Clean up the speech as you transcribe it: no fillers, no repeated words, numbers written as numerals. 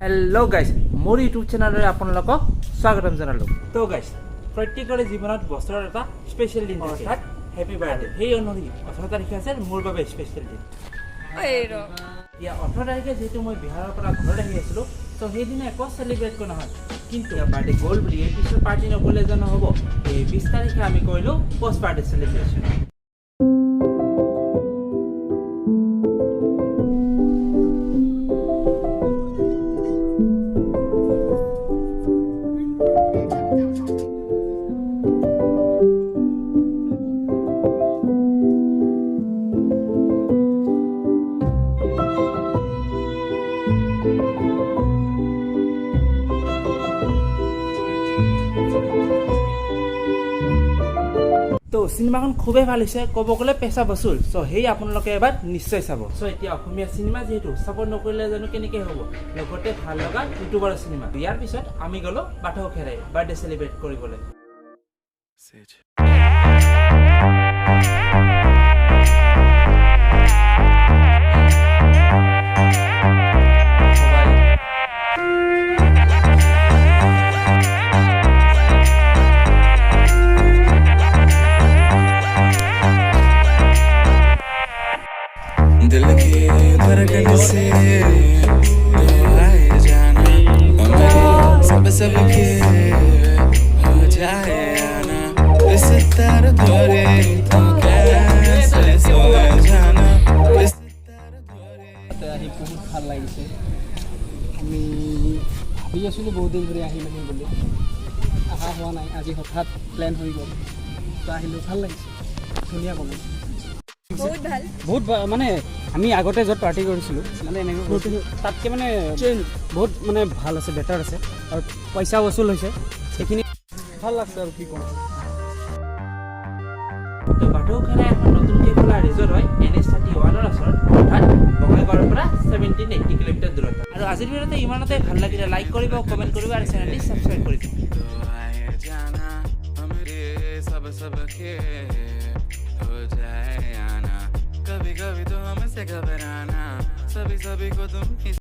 Hello guys मोर YouTube channel आपनलोকক स्वागतम जनालो। तो guys प्रत्येकरे जीवনত बছৰৰ এটা স্পেশাল দিন থাকে অৰ্থাৎ হ্যাপি বাৰ্থডে। সেই অনুসৰি 18 তাৰিখে আছে মোৰ বাবে স্পেশাল দিন। ইয়া 18 তাৰিখে যেহেতু মই বিহাৰৰ পৰা ঘৰত আহি আছিলো তো সেইদিনা একো সেলিব্ৰেট কৰা নহয়, কিন্তু বাৰ্থডে গ'ল বুলি এই পিছৰ পাৰ্টি নকৰিলে জানো হ'ব। এই 20 তাৰিখে আমি কৰিলো পোষ্ট বাৰ্থডে সেলিব্ৰেশন। তো সিনেমাখন খুবেই ভাল হৈছে, ক'ব গ'লে পেচা বসুল। সো সেই আপোনালোকে এবাৰ নিশ্চয় চাব। সো এতিয়া অসমীয়া সিনেমা যেহেতু সাপোৰ্ট নকৰিলে জানো কেনেকৈ হ'ব, লগতে ভাল লগা ইউটিউবাৰ সিনেমা। ইয়াৰ পিছত আমি গ'লো বাথৌ খেৰাই বাৰ্থডে সেলিব্ৰেট কৰিবলৈ। दिल की धड़कन से आए जाना हमारे सब के हो जाए आना इस तरह धोरे तो कैसे सो जाना इस तरह धोरे আহি বহুত ভাল লাগিছে। আমি ভাবি আছিলোঁ বহুত দিন ধৰি আহিম আহিম বুলি, অহা হোৱা নাই। আজি হঠাৎ প্লেন হৈ গ'ল, তো আহিলোঁ। ভাল লাগিছে, ধুনীয়া বনাইছে, বহুত মানে আমি আগতে য'ত পাৰ্টি কৰিছিলোঁ মানে এনেকৈ তাতকৈ মানে বহুত মানে ভাল আছে, বেটাৰ আছে, আৰু পইচা বসুল হৈছে। সেইখিনি ভাল লাগছে আৰু কি ক'ম। তো বাথৌ খেৰাই এখন নতুনকৈ খোলা ৰিজৰ্ট হয় NH31 ওচৰত, অৰ্থাৎ বঙাইগাঁৱৰ পৰা 1780 কিলোমিটাৰ দূৰত। আৰু আজিৰ ভিডিঅ'তে ইমানতে। ভাল লাগিলে লাইক কৰিব, কমেণ্ট কৰিব আৰু চেনেলটি ছাবস্ক্ৰাইব কৰি দিব। जाना हमरे सब के हो जाए आना कभी कभी तो हमसे घबराना सभी को तुम